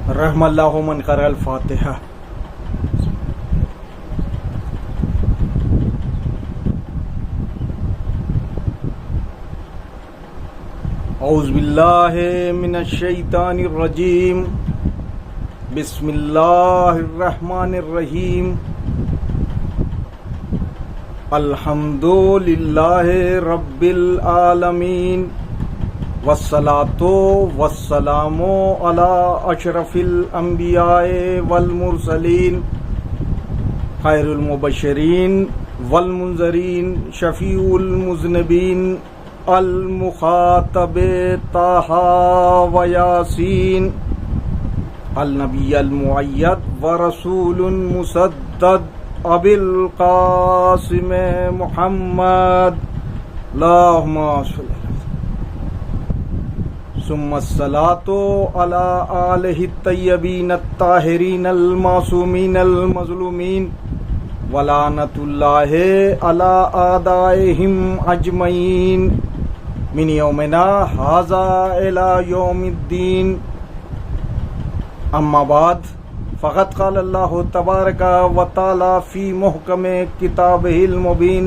رحم اللہ من قرأ الفاتحہ۔ اعوذ باللہ من الشیطان الرجیم، بسم اللہ الرحمن الرحیم، الحمد للہ رب العالمین، والصلاة والسلام علی اشرف الانبیاء والمرسلین، خیر المبشرین والمنذرین، شفیع المذنبین، المخاطب طٰہٰ و یاسین، النبی المؤید ورسول مسدد ابی القاسم محمد، اللہم صلی ثم الصلاة علی آلہ الطیبین الطاہرین المعصومین المظلومین، ولعنۃ اللہ علی اعدائہم اجمعین من یومنا ھذا الی یوم الدین، اما بعد فقد قال اللہ تبارک و تعالی فی محکم کتابہ المبین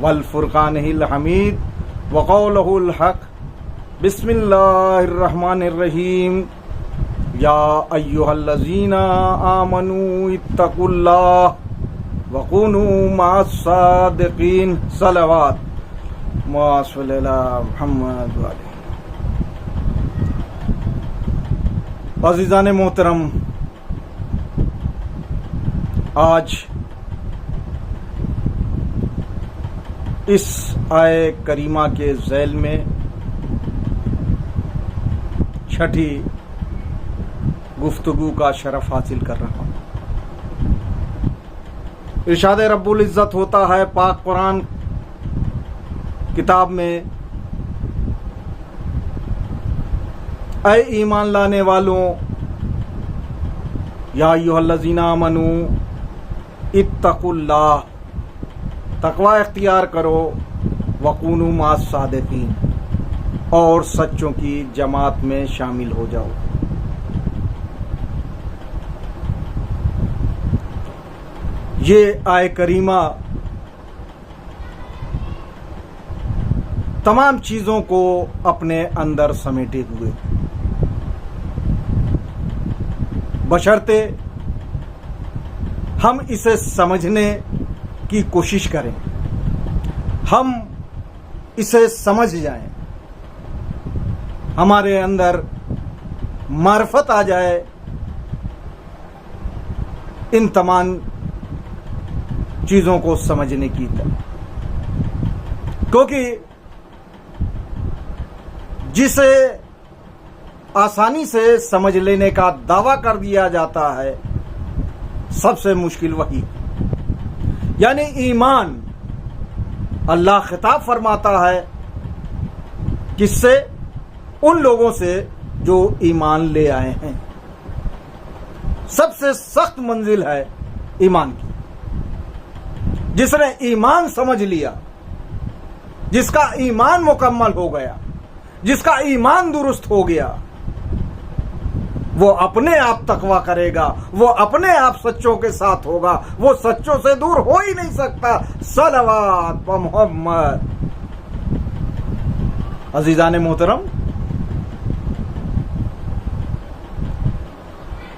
والفرقانہ الحمید وقولہ الحق، بسم اللہ الرحمن الرحیم، یا ایہا الذین آمنوا اتقوا اللہ وکونوا مع الصادقین، صلوات صلی اللہ محمد وعلیہ۔ عزیزان محترم، آج اس آیے کریمہ کے ذیل میں چھٹی گفتگو کا شرف حاصل کر رہا ہوں۔ ارشاد رب العزت ہوتا ہے پاک قرآن کتاب میں، اے ایمان لانے والوں، یا ایھا الذین آمنوا اتقوا اللہ، تقوی اختیار کرو، وکونوا مع الصادقین، اور سچوں کی جماعت میں شامل ہو جاؤ۔ یہ آیہ کریمہ تمام چیزوں کو اپنے اندر سمیٹے ہوئے، بشرطے ہم اسے سمجھنے کی کوشش کریں، ہم اسے سمجھ جائیں، ہمارے اندر معرفت آ جائے ان تمام چیزوں کو سمجھنے کی کیونکہ جسے آسانی سے سمجھ لینے کا دعویٰ کر دیا جاتا ہے سب سے مشکل وہی، یعنی ایمان۔ اللہ خطاب فرماتا ہے کس سے؟ ان لوگوں سے جو ایمان لے آئے ہیں۔ سب سے سخت منزل ہے ایمان کی۔ جس نے ایمان سمجھ لیا، جس کا ایمان مکمل ہو گیا، جس کا ایمان درست ہو گیا، وہ اپنے آپ تقویٰ کرے گا، وہ اپنے آپ سچوں کے ساتھ ہوگا، وہ سچوں سے دور ہو ہی نہیں سکتا۔ صلوات و محمد۔ عزیزان محترم،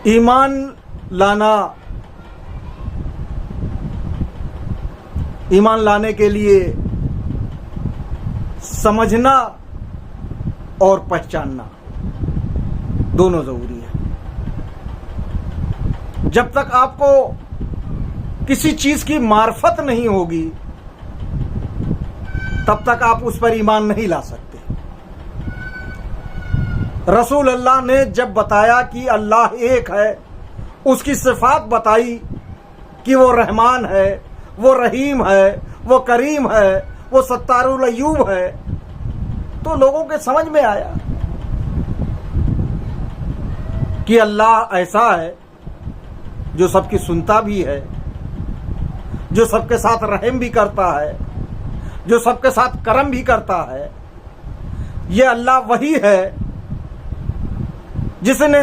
ایمان لانے کے لیے سمجھنا اور پہچاننا دونوں ضروری ہے۔ جب تک آپ کو کسی چیز کی معرفت نہیں ہوگی تب تک آپ اس پر ایمان نہیں لا سکتے۔ رسول اللہ نے جب بتایا کہ اللہ ایک ہے، اس کی صفات بتائی کہ وہ رحمان ہے، وہ رحیم ہے، وہ کریم ہے، وہ ستار العیوب ہے، تو لوگوں کے سمجھ میں آیا کہ اللہ ایسا ہے جو سب کی سنتا بھی ہے، جو سب کے ساتھ رحم بھی کرتا ہے، جو سب کے ساتھ کرم بھی کرتا ہے۔ یہ اللہ وہی ہے جس نے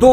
2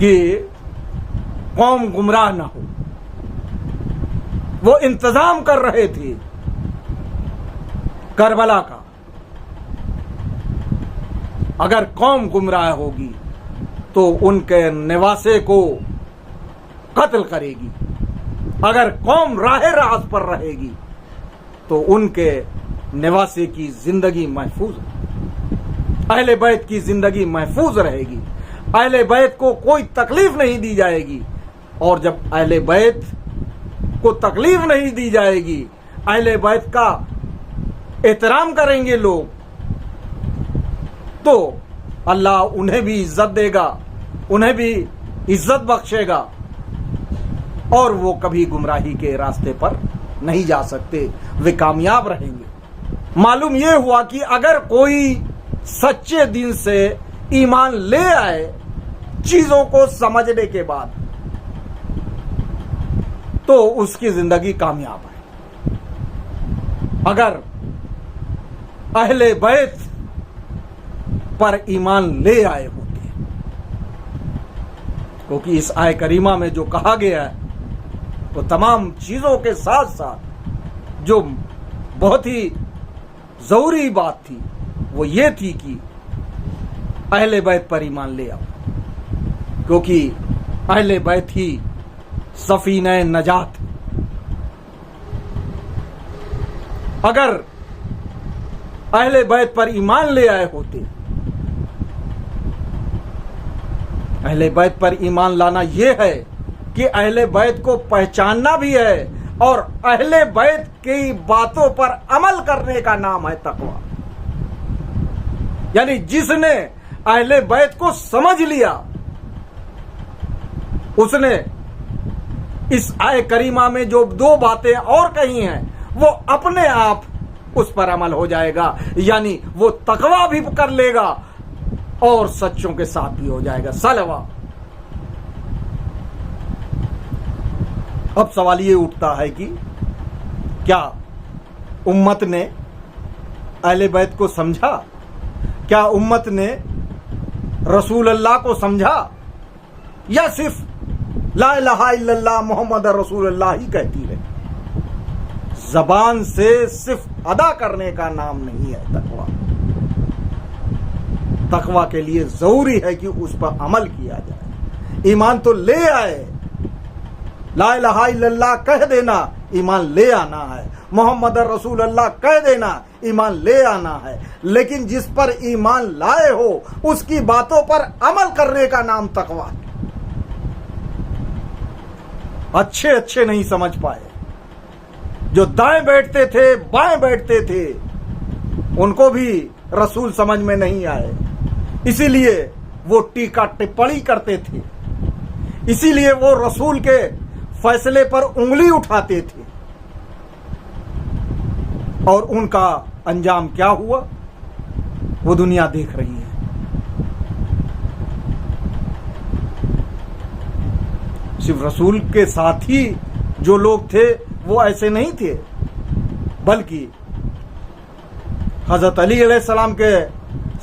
کہ قوم گمراہ نہ ہو. وہ انتظام کر رہے تھے کربلا کا. اگر قوم گمراہ ہوگی تو ان کے نواسے کو قتل کرے گی. اگر قوم راہ راست پر رہے گی تو ان کے نواسے کی زندگی محفوظ ہے. اہل بیت کی زندگی محفوظ رہے گی. اہل بیت کو کوئی تکلیف نہیں دی جائے گی. اور جب اہل بیت کو تکلیف نہیں دی جائے گی، اہل بیت کا احترام کریں گے لوگ، تو اللہ انہیں بھی عزت دے گا، انہیں بھی عزت بخشے گا، اور وہ کبھی گمراہی کے راستے پر نہیں جا سکتے، وہ کامیاب رہیں گے. معلوم یہ ہوا کہ اگر کوئی سچے دل سے ایمان لے آئے چیزوں کو سمجھنے کے بعد، تو اس کی زندگی کامیاب ہے. اگر اہل بیت پر ایمان لے آئے ہوتے، کیونکہ اس آیہ کریمہ میں جو کہا گیا ہے وہ تمام چیزوں کے ساتھ ساتھ جو بہت ہی ضروری بات تھی وہ یہ تھی کہ اہل بیت پر ایمان لے آؤ، کیونکہ اہل بیت ہی سفینہ نجات. اگر اہل بیت پر ایمان لے آئے ہوتے، اہل بیت پر ایمان لانا یہ ہے کہ اہل بیت کو پہچاننا بھی ہے، اور اہل بیت کی باتوں پر عمل کرنے کا نام ہے تقویٰ. یعنی جس نے اہل بیت کو سمجھ لیا، اس نے اس آیہ کریمہ میں جو دو باتیں اور کہی ہیں وہ اپنے آپ اس پر عمل ہو جائے گا. یعنی وہ تقویٰ بھی کر لے گا اور سچوں کے ساتھ بھی ہو جائے گا. سلوا. اب سوال یہ اٹھتا ہے کہ کیا امت نے اہل بیت کو سمجھا؟ کیا امت نے رسول اللہ کو سمجھا، یا صرف لا الہ الا اللہ محمد رسول اللہ ہی کہتی رہے؟ زبان سے صرف ادا کرنے کا نام نہیں ہے تقویٰ. تقویٰ کے لیے ضروری ہے کہ اس پر عمل کیا جائے. ایمان تو لے آئے، لا الہ الا اللہ کہہ دینا ایمان لے آنا ہے، محمد رسول اللہ کہہ دینا ایمان لے آنا ہے. لیکن جس پر ایمان لائے ہو اس کی باتوں پر عمل کرنے کا نام تقویٰ. اچھے نہیں سمجھ پائے، جو دائیں بیٹھتے تھے بائیں بیٹھتے تھے ان کو بھی رسول سمجھ میں نہیں آئے، اسی لیے وہ ٹیکا ٹپڑی کرتے تھے، اسی لیے وہ رسول کے فیصلے پر انگلی اٹھاتے تھے. اور ان کا انجام کیا ہوا وہ دنیا دیکھ رہی ہے. صرف رسول کے ساتھ ہی جو لوگ تھے وہ ایسے نہیں تھے، بلکہ حضرت علی علیہ السلام کے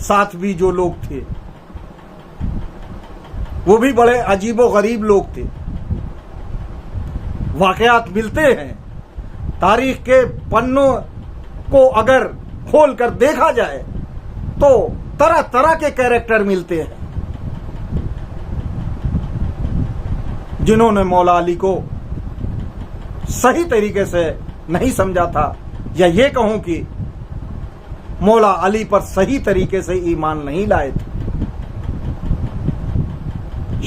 ساتھ بھی جو لوگ تھے وہ بھی بڑے عجیب و غریب لوگ تھے. واقعات ملتے ہیں تاریخ کے پنوں کو اگر کھول کر دیکھا جائے تو طرح طرح کے کیریکٹر ملتے ہیں جنہوں نے مولا علی کو صحیح طریقے سے نہیں سمجھا تھا، یا یہ کہوں کہ مولا علی پر صحیح طریقے سے ایمان نہیں لائے تھے،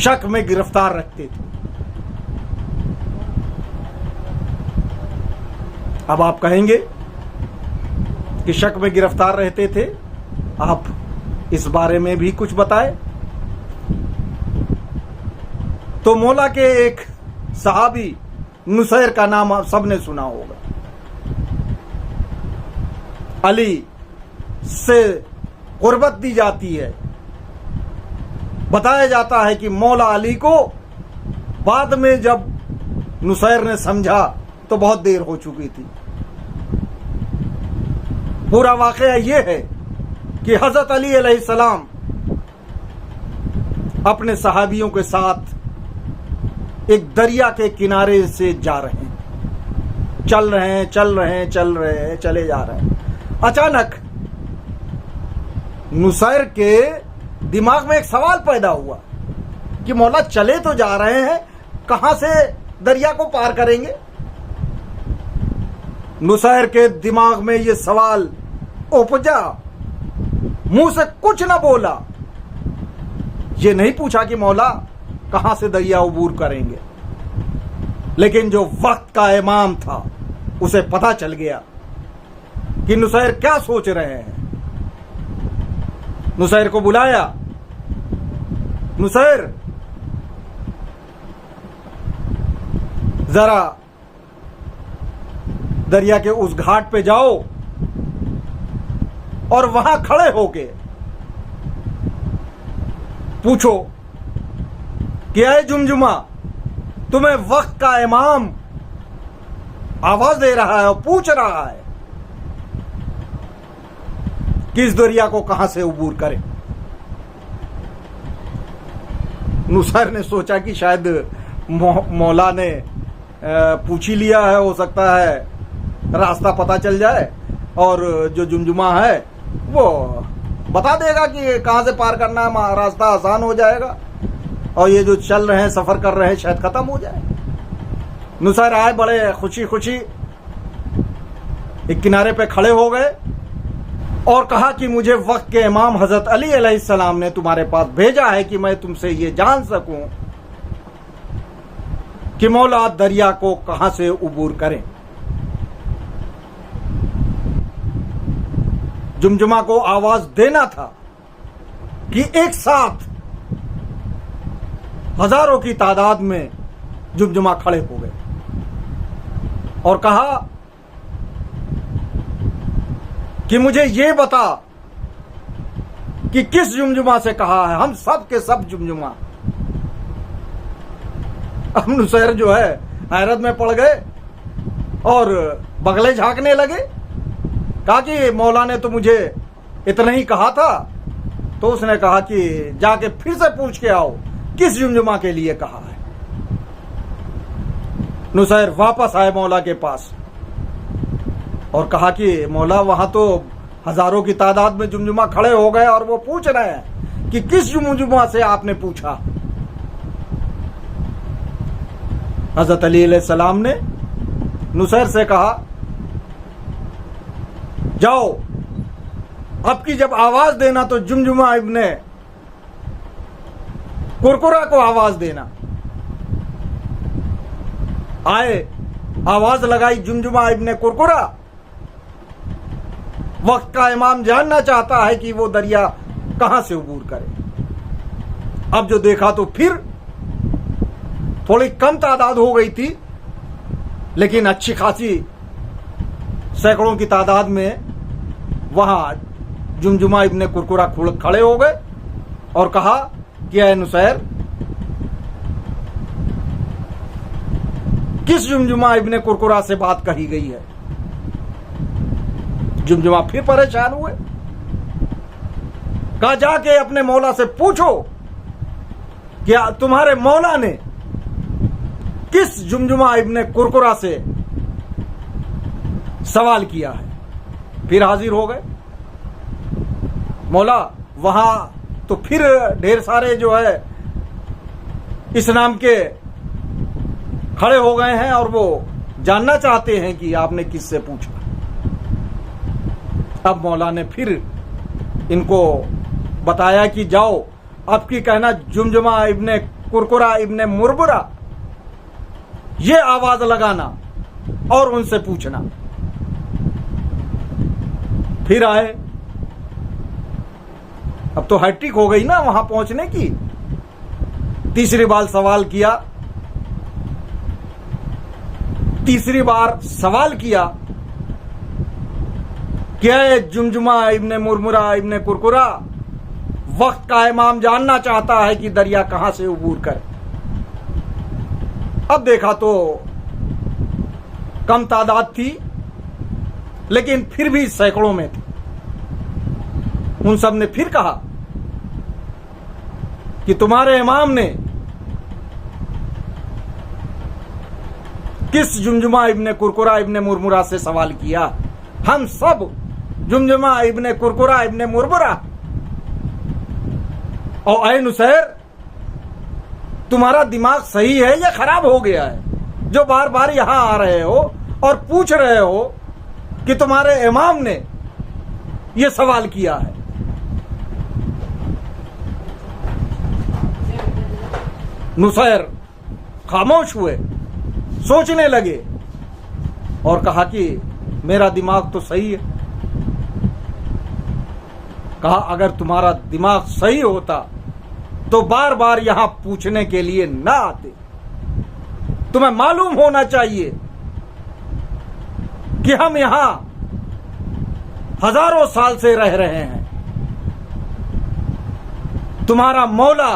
شک میں گرفتار رکھتے تھے. اب آپ کہیں گے کہ شک میں گرفتار رہتے تھے، آپ اس بارے میں بھی کچھ بتائیں. تو مولا کے ایک صحابی نصیر کا نام آپ سب نے سنا ہوگا. علی سے قربت دی جاتی ہے. بتایا جاتا ہے کہ مولا علی کو بعد میں جب نصیر نے سمجھا تو بہت دیر ہو چکی تھی. پورا واقعہ یہ ہے کہ حضرت علی علیہ السلام اپنے صحابیوں کے ساتھ ایک دریا کے کنارے سے جا رہے ہیں، چلے جا رہے ہیں۔ اچانک نصیر کے دماغ میں ایک سوال پیدا ہوا کہ مولا چلے تو جا رہے ہیں، کہاں سے دریا کو پار کریں گے؟ نصیر کے دماغ میں یہ سوال اپجا، منہ سے کچھ نہ بولا، یہ نہیں پوچھا کہ مولا کہاں سے دریا عبور کریں گے، لیکن جو وقت کا امام تھا اسے پتا چل گیا کہ نصیر کیا سوچ رہے ہیں۔ نصیر کو بلایا، نصیر ذرا دریا کے اس گھاٹ پہ جاؤ اور وہاں کھڑے ہو کے پوچھو کہ اے جمجمہ، تمہیں وقت کا امام آواز دے رہا ہے اور پوچھ رہا ہے کہ اس دریا کو کہاں سے عبور کرے۔ نصیر نے سوچا کہ شاید مولا نے پوچھ ہی لیا ہے، ہو سکتا ہے راستہ پتا چل جائے اور جو جمجمہ ہے وہ بتا دے گا کہ کہاں سے پار کرنا ہے، راستہ آسان ہو جائے گا اور یہ جو چل رہے ہیں سفر کر رہے ہیں شاید ختم ہو جائے۔ نصیر آئے، بڑے خوشی ایک کنارے پہ کھڑے ہو گئے اور کہا کہ مجھے وقت کے امام حضرت علی علیہ السلام نے تمہارے پاس بھیجا ہے کہ میں تم سے یہ جان سکوں کہ مولا دریا کو کہاں سے عبور کریں۔ جمجمہ کو آواز دینا تھا کہ ایک ساتھ ہزاروں کی تعداد میں جمجمہ کھڑے ہو گئے اور کہا کہ مجھے یہ بتا کہ کس جمجمہ سے کہا ہے، ہم سب کے سب جمجمہ۔ اب نصیر جو ہے حیرت میں پڑ گئے اور بغلے جھانکنے لگے، کہا کہ مولا نے تو مجھے اتنا ہی کہا تھا۔ تو اس نے کہا کہ جا کے پھر سے پوچھ کے آؤ کس جمجمہ کے لیے کہا ہے۔ نصیر واپس آئے مولا کے پاس اور کہا کہ مولا وہاں تو ہزاروں کی تعداد میں جمجمہ کھڑے ہو گئے اور وہ پوچھ رہے ہیں کہ کس جمجمہ سے آپ نے پوچھا۔ حضرت علی علیہ السلام نے نصیر سے کہا جاؤ اب کی جب آواز دینا تو جمجمہ ابن کرکرا کو آواز دینا۔ آئے، آواز لگائی جمجمہ ابن کرکرا، وقت کا امام جاننا چاہتا ہے کہ وہ دریا کہاں سے عبور کرے۔ اب جو دیکھا تو پھر تھوڑی کم تعداد ہو گئی تھی، لیکن اچھی خاصی سینکڑوں کی تعداد میں وہاں جمجمہ ابن کرکرا کھڑے ہو گئے اور کہا کہ اے نصیر، کس جمجمہ ابن کرکرا سے بات کہی گئی ہے؟ جمجمہ پھر پریشان ہوئے، کہا جا کے اپنے مولا سے پوچھو کہ تمہارے مولا نے کس جمجمہ ابن کرکرا سے سوال کیا ہے۔ پھر حاضر ہو گئے مولا، وہاں تو پھر ڈھیر سارے جو ہے اس نام کے کھڑے ہو گئے ہیں اور وہ جاننا چاہتے ہیں کہ آپ نے کس سے پوچھا۔ اب مولا نے پھر ان کو بتایا کہ جاؤ اب کی کہنا جمجمہ ابن کرکرا ابن مربرا، یہ آواز لگانا اور ان سے پوچھنا۔ پھر آئے، اب تو ہیٹرک ہو گئی نا وہاں پہنچنے کی۔ تیسری بار سوال کیا کہ اے جمجمہ ابن مرمرا ابن کرکرا، وقت کا امام جاننا چاہتا ہے کہ دریا کہاں سے عبور کرے۔ اب دیکھا تو کم تعداد تھی، لیکن پھر بھی سینکڑوں میں تھی۔ ان سب نے پھر کہا کہ تمہارے امام نے کس جمجمہ ابن کرکرہ ابن مرمرہ سے سوال کیا؟ ہم سب جمجمہ ابن کرکرہ ابن مرمرہ، اور اے نصیر تمہارا دماغ صحیح ہے یا خراب ہو گیا ہے جو بار بار یہاں آ رہے ہو اور پوچھ رہے ہو کہ تمہارے امام نے یہ سوال کیا ہے؟ نصیر خاموش ہوئے، سوچنے لگے اور کہا کہ میرا دماغ تو صحیح ہے۔ کہا اگر تمہارا دماغ صحیح ہوتا تو بار بار یہاں پوچھنے کے لیے نہ آتے۔ تمہیں معلوم ہونا چاہیے کہ ہم یہاں ہزاروں سال سے رہ رہے ہیں۔ تمہارا مولا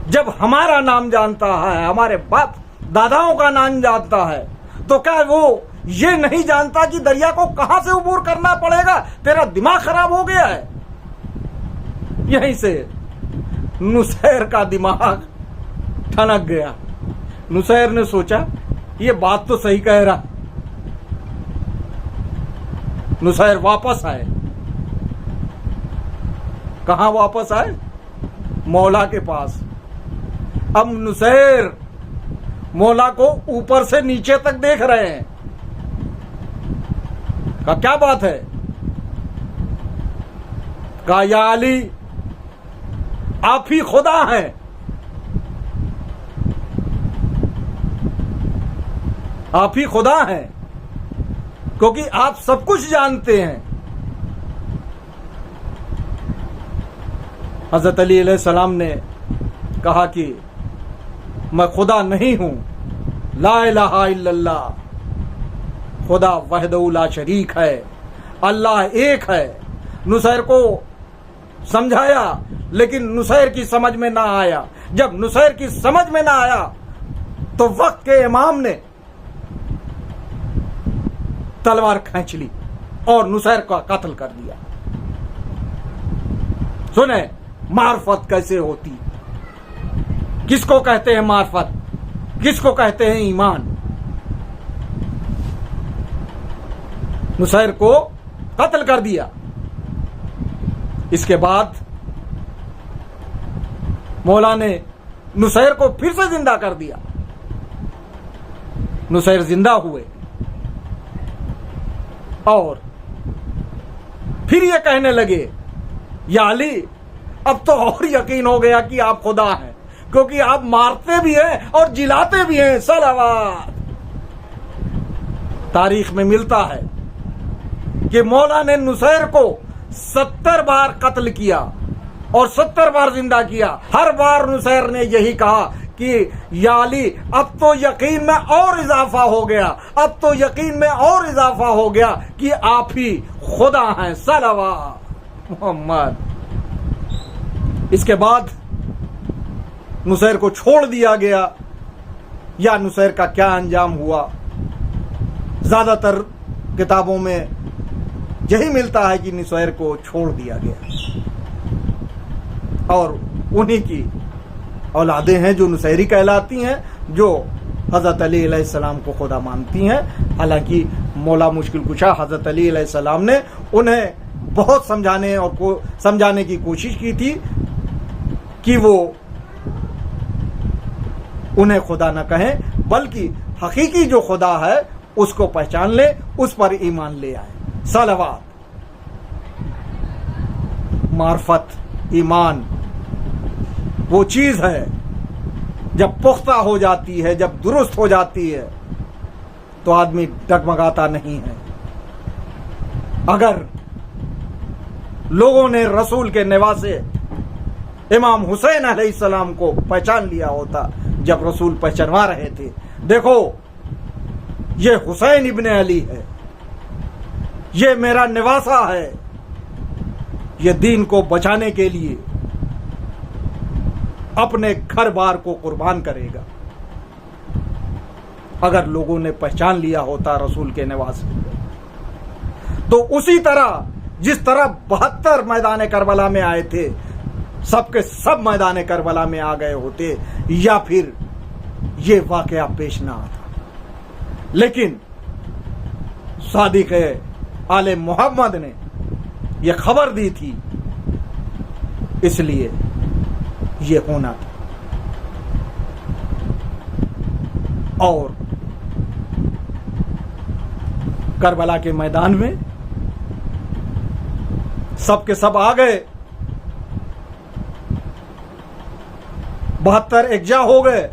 جب ہمارا نام جانتا ہے، ہمارے باپ داداؤں کا نام جانتا ہے، تو کیا وہ یہ نہیں جانتا کہ دریا کو کہاں سے عبور کرنا پڑے گا؟ تیرا دماغ خراب ہو گیا ہے۔ یہیں سے نصیر کا دماغ ٹھنک گیا۔ نصیر نے سوچا یہ بات تو صحیح کہہ رہا۔ نصیر واپس آئے۔ کہاں واپس آئے؟ مولا کے پاس۔ اب نصیر مولا کو اوپر سے نیچے تک دیکھ رہے ہیں۔ کہا کیا بات ہے؟ کہا یا علی آپ ہی خدا ہیں۔ آپ ہی خدا ہیں کیونکہ آپ سب کچھ جانتے ہیں۔ حضرت علی علیہ السلام نے کہا کہ میں خدا نہیں ہوں، لا الہ الا اللہ، خدا وحدہ لا شریک ہے، اللہ ایک ہے۔ نصیر کو سمجھایا لیکن نصیر کی سمجھ میں نہ آیا۔ جب نصیر کی سمجھ میں نہ آیا تو وقت کے امام نے تلوار کھینچ لی اور نصیر کا قتل کر دیا۔ سنیں معرفت کیسے ہوتی، کس کو کہتے ہیں معرفت، کس کو کہتے ہیں ایمان۔ نصیر کو قتل کر دیا۔ اس کے بعد مولا نے نصیر کو پھر سے زندہ کر دیا۔ نصیر زندہ ہوئے اور پھر یہ کہنے لگے یا علی اب تو اور یقین ہو گیا کہ آپ خدا ہیں، کیونکہ آپ مارتے بھی ہیں اور جلاتے بھی ہیں۔ صلوات۔ تاریخ میں ملتا ہے کہ مولا نے نصیر کو 70 بار قتل کیا اور 70 بار زندہ کیا۔ ہر بار نصیر نے یہی کہا کہ یا علی اب تو یقین میں اور اضافہ ہو گیا، اب تو یقین میں اور اضافہ ہو گیا کہ آپ ہی خدا ہیں۔ صلوات محمد۔ اس کے بعد نصیر کو چھوڑ دیا گیا، یا نصیر کا کیا انجام ہوا؟ زیادہ تر کتابوں میں یہی ملتا ہے کہ نصیر کو چھوڑ دیا گیا، اور انہی کی اولادیں ہیں جو نصیری کہلاتی ہیں، جو حضرت علی علیہ السلام کو خدا مانتی ہیں۔ حالانکہ مولا مشکل کشا حضرت علی علیہ السلام نے انہیں بہت سمجھانے کی کوشش کی تھی کہ وہ انہیں خدا نہ کہیں، بلکہ حقیقی جو خدا ہے اس کو پہچان لے، اس پر ایمان لے آئے۔ صلوات۔ معرفت، ایمان وہ چیز ہے جب پختہ ہو جاتی ہے، جب درست ہو جاتی ہے تو آدمی ڈگمگاتا نہیں ہے۔ اگر لوگوں نے رسول کے نواسے امام حسین علیہ السلام کو پہچان لیا ہوتا جب رسول پہچانوا رہے تھے، دیکھو یہ حسین ابن علی ہے، یہ میرا نواسا ہے، یہ دین کو بچانے کے لیے اپنے گھر بار کو قربان کرے گا۔ اگر لوگوں نے پہچان لیا ہوتا رسول کے نواسے تو اسی طرح جس طرح 72 میدان کربلا میں آئے تھے، سب کے سب میدان کربلا میں آ گئے ہوتے یا پھر یہ واقعہ پیش نہ آتا، لیکن صادق آل محمد نے یہ خبر دی تھی، اس لیے یہ ہونا تھا۔ اور کربلا کے میدان میں سب کے سب آ گئے، 72 یکجا ہو گئے،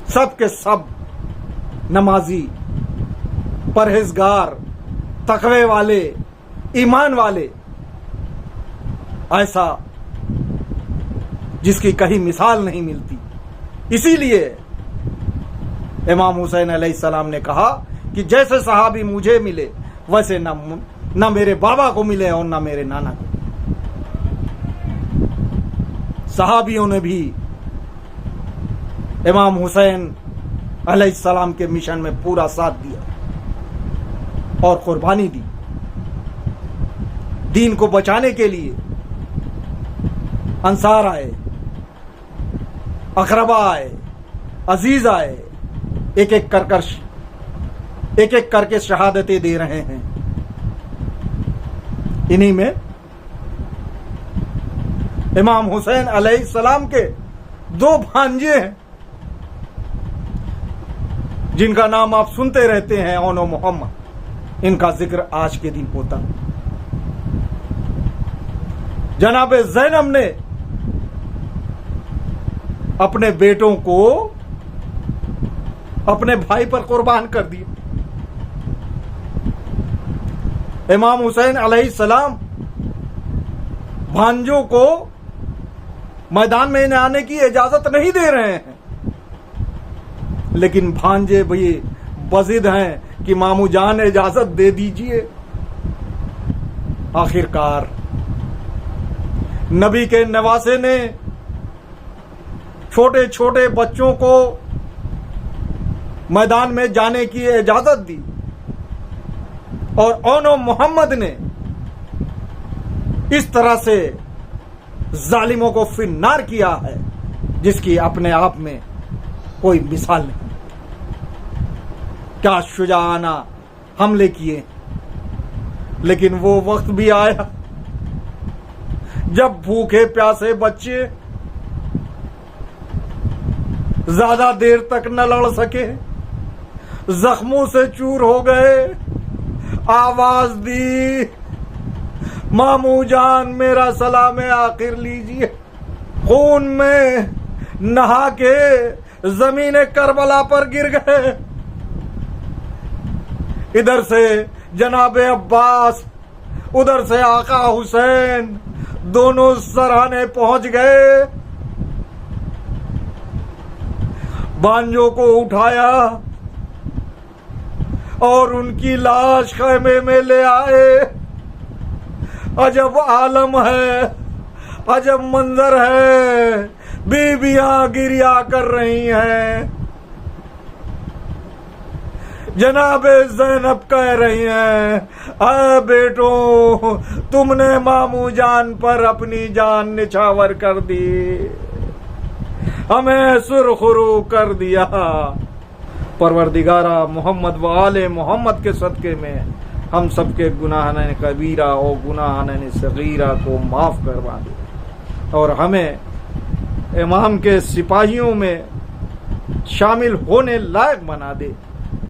سب کے سب نمازی، پرہیزگار، تقوی والے، ایمان والے، ایسا جس کی کہیں مثال نہیں ملتی۔ اسی لیے امام حسین علیہ السلام نے کہا کہ جیسے صحابی مجھے ملے ویسے نہ میرے بابا کو ملے اور نہ میرے نانا کو۔ صحابیوں نے بھی امام حسین علیہ السلام کے مشن میں پورا ساتھ دیا اور قربانی دی، دین کو بچانے کے لیے۔ انصار آئے، اقربا آئے، عزیز آئے، ایک ایک کر کے شہادتیں دے رہے ہیں۔ انہی میں امام حسین علیہ السلام کے 2 بھانجے ہیں جن کا نام آپ سنتے رہتے ہیں، اون و محمد، ان کا ذکر آج کے دن ہوتا۔ جناب زینب نے اپنے بیٹوں کو اپنے بھائی پر قربان کر دیا۔ امام حسین علیہ السلام بھانجوں کو میدان میں آنے کی اجازت نہیں دے رہے ہیں، لیکن بھانجے بھی بضد ہیں کہ مامو جان اجازت دے دیجئے۔ آخرکار نبی کے نواسے نے چھوٹے چھوٹے بچوں کو میدان میں جانے کی اجازت دی، اور اون و محمد نے اس طرح سے ظالموں کو فنار کیا ہے جس کی اپنے آپ میں کوئی مثال نہیں۔ کیا شجاعانہ حملے کیے، لیکن وہ وقت بھی آیا جب بھوکے پیاسے بچے زیادہ دیر تک نہ لڑ سکے، زخموں سے چور ہو گئے، آواز دی، مامو جان میرا سلام آخر لیجیے۔ خون میں نہا کے زمین کربلا پر گر گئے۔ ادھر سے جناب عباس، ادھر سے آقا حسین، دونوں سرانے پہنچ گئے، بانجوں کو اٹھایا اور ان کی لاش خیمے میں لے آئے۔ عجب عالم ہے، عجب منظر ہے، بیویاں گریا کر رہی ہیں، جناب زینب کہہ رہی ہیں، اے بیٹوں تم نے مامو جان پر اپنی جان نچھاور کر دی، ہمیں سرخرو کر دیا۔ پروردگارہ محمد و آل محمد کے صدقے میں ہم سب کے گناہان کبیرہ اور گناہان صغیرہ کو معاف کروا دے، اور ہمیں امام کے سپاہیوں میں شامل ہونے لائق بنا دے۔